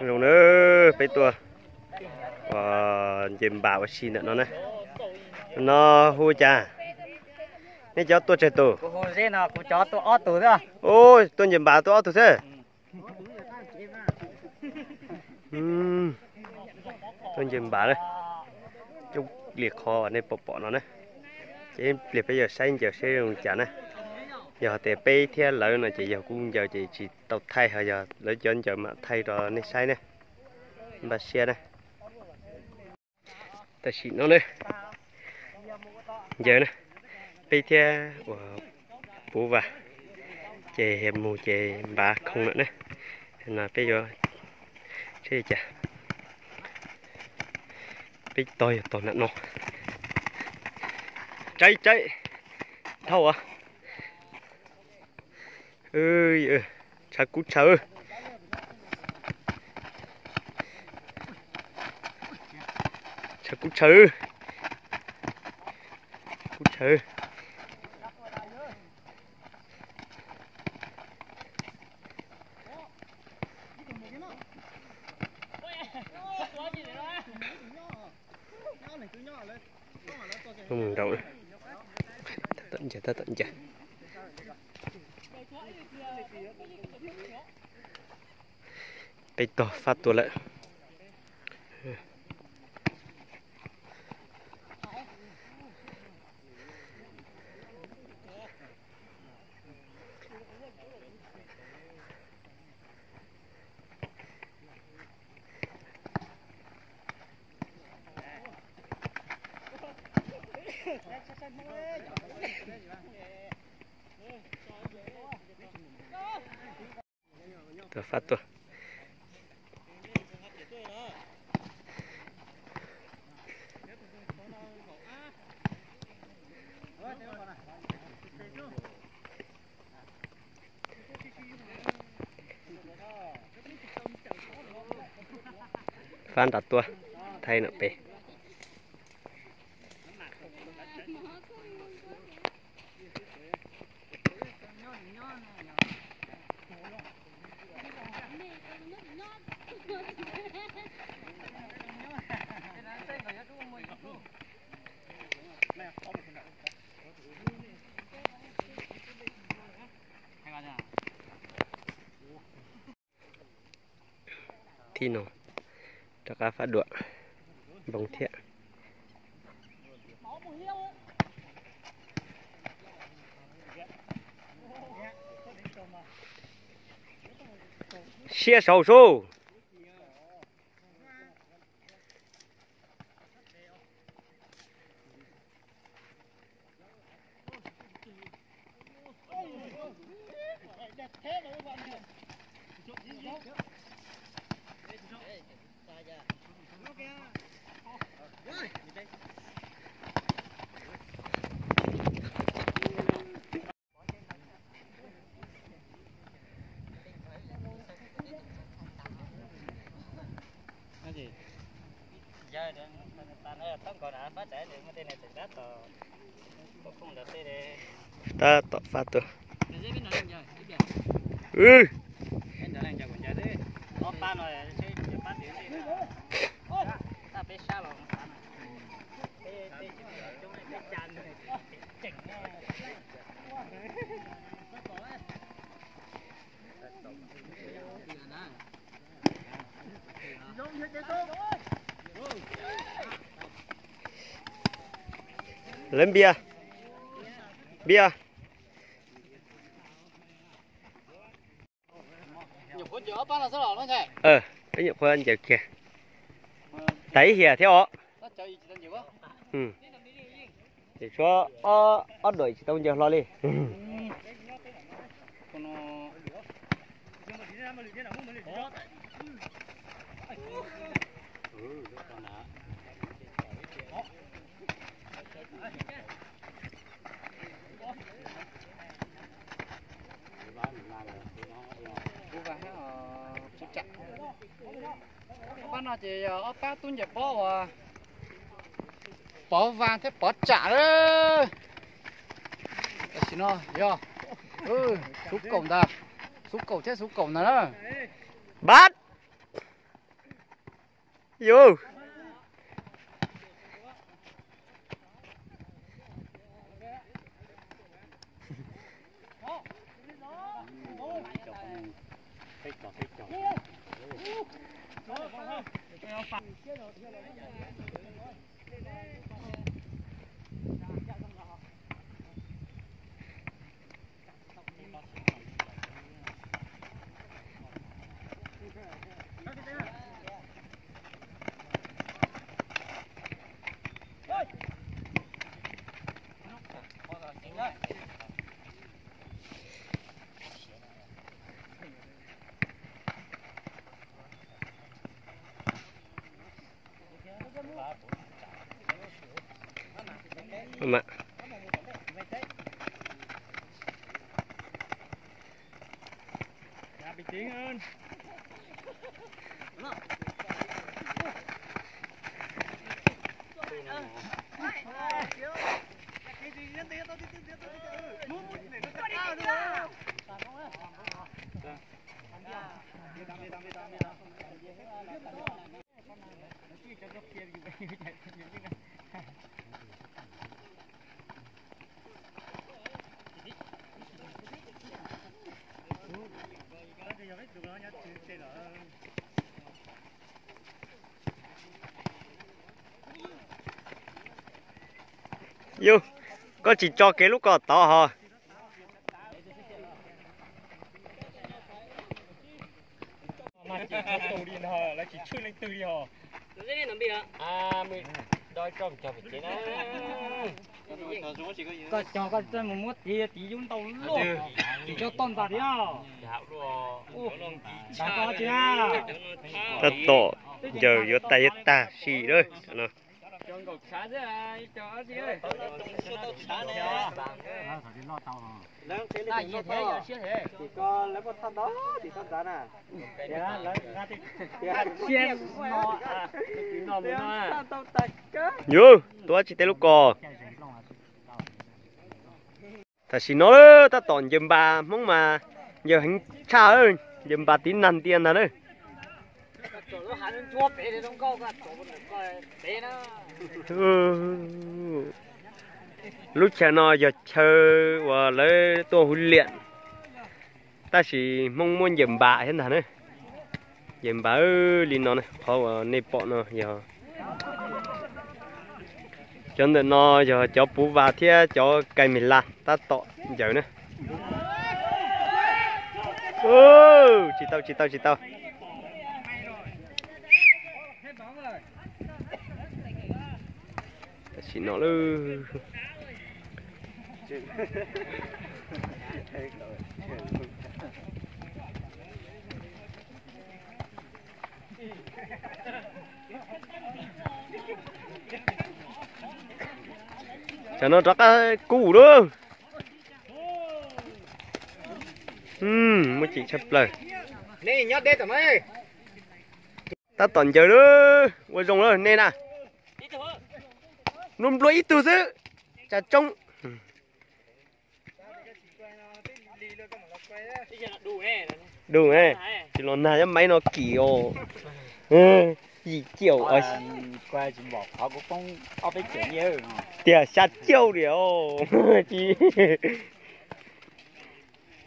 rồi nữa bây tua dìm bảo xin nó nè nó hôi cha nên cho tôi chơi tù cho tôi ót tù đó ôi tôi dìm bảo tôi tù thế tôi dìm bảo đấy chút liệt kho ở đây bỏ nó nè chứ liệt bây giờ xanh giờ sẽ dùng chả nè giờ thì bây theo lợi là chỉ giờ cũng giờ chỉ tàu thay hay giờ lấy chân giờ mà thay rồi nên sai nè bà xe nè ta xịn nó đây giờ nè bây theo bố và chè hẻm mù chè bà không nữa nè là bây giờ chơi chả bây tôi nè nó cháy thâu à ơi cha cút cha ơi cha cút cha ơi không đâu ta tận chả bây giờ phát tua lại tôi phát tua phan đặt tua thay nợ bể thì nó cho cá phát đuổi bóng thiện xe sầu số ta tỏ phát tôi lên bia cái nhục hơn giờ kìa thấy kìa theo họ để cho ở đuổi tao giờ lo đi con nó chỉ ở ba tuần giờ bỏ vàng thế bỏ trả đó xin nó yo xúc cổng ta xúc cổng chết xúc cổng nào đó bắt vô mà bình tĩnh hơn. vô có chỉ cho cái lúc cò to hả Mà chỉ cho tù đi hò, là chỉ chui lên từ đi hò. Cái này làm gì ạ? À, mình đòi cho phải chế đó. Có cho con chân một mốt thì tí chúng tàu luôn. Chỉ cho tôn ta đi à. Dạo luôn. Đã có chứ à. ta to giờ vô tay ta xì đấy nó Cho cột xá chứ ai, cho chứ ơi. À, như thế giờ xếp thế. Chỉ có lấy một thân đó thì thân giá nè. Dạ, lấy ra thì Xem nó à. Nó muốn nó à. vô tôi chỉ tay lúc cò ta xì nó đó ta toàn dùm bà mong mà giờ hành cha ơi dùm bà tín năn tiền nào đấy Nó hắn chua bể thì không có cả chỗ coi bể nó. lúc cha nó giờ chơi và lấy tôi huấn luyện ta chỉ mong muốn dùm bà thế nào đấy dùm bà ơi linh nó này khó nếp bọn nó giờ cho nên nó giờ cho bố vào thế cho cây mình làm ta tọ giờ nữa chỉ tao chỉ nó luôn cho nó rất là cũ đó mới chỉ chấp lời Nè nhót đế tầm ơi. ta toàn giờ đó quay rồng rồi nè nè nôm lối ít từ chứ chả trông đủ nghe chỉ nó nào máy nó kiểu gì kiểu ở qua chỉ bỏ họ cũng không có biết chuyện nhiều. tiệt sát chiêu điều chị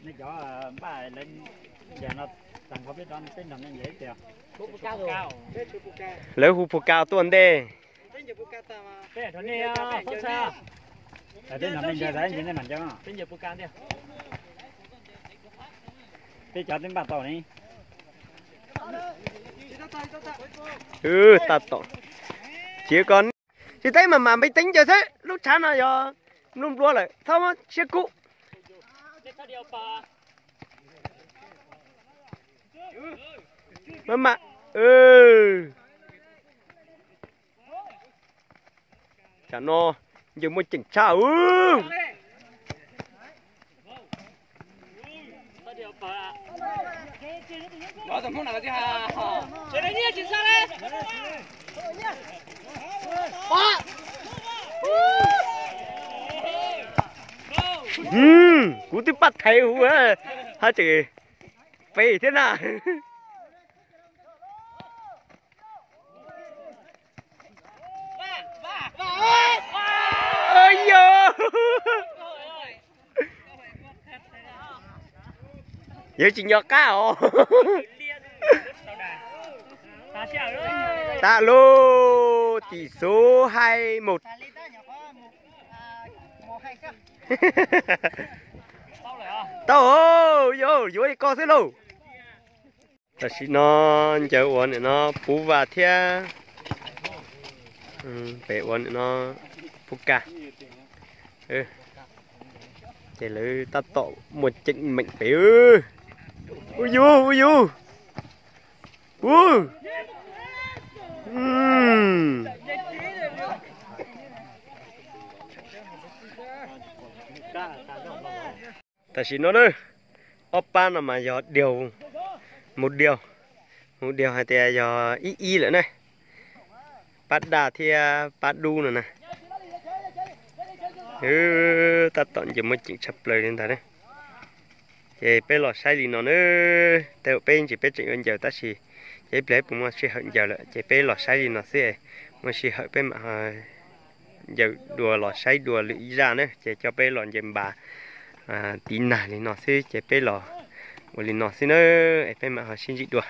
Nó cho ba lên giờ nó thằng không biết đón tên làm như vậy kìa. lấy hụp phụ cao tuần đây Thế thôi đi tốt sao? Tên làm như vậy đấy như thế này chứ. Bây giờ Pucan đi. Thế cho tên bà tổ này. ta tổ chỉ còn chỉ thấy mà mới tính cho thế lúc chán là giờ nôm lúa lại sao mà chiếc cũ mà chả no giờ mới chỉnh chào Đó tầm phút nào chứ ha. Chơi đấy nhá, chuyển sang đây. cú tiếp bắt thấy hú á hả chị phê thế nào giờ chỉ nhỏ cao ta lô tỷ số 2-1 tao vô vô đi co thế luôn ta chỉ nó chờ uốn để nó phú và thia để uốn để nó phú cả để lấy ta tọ một trận mạnh phải ui vô ta chỉ nó đây oppa là mà giờ một điều hay thì giờ y nữa này bắt đà thì bắt đu nữa này ta tận chỉ một chuyện chập lời lên ta đấy thì bây giờ sai gì nó nữa theo bên chỉ biết chuyện anh giờ ta chỉ chỉ lấy bụng mà chỉ hận giờ lại chỉ bây giờ sai gì nó sẽ mà chỉ hận bên mà giờ đùa lò sai đùa lụy ra nữa chỉ cho bây giờ dèm bà tí nà thì nó sẽ chỉ bây giờ một lần nó sẽ nữa bên mà họ xin dị đùa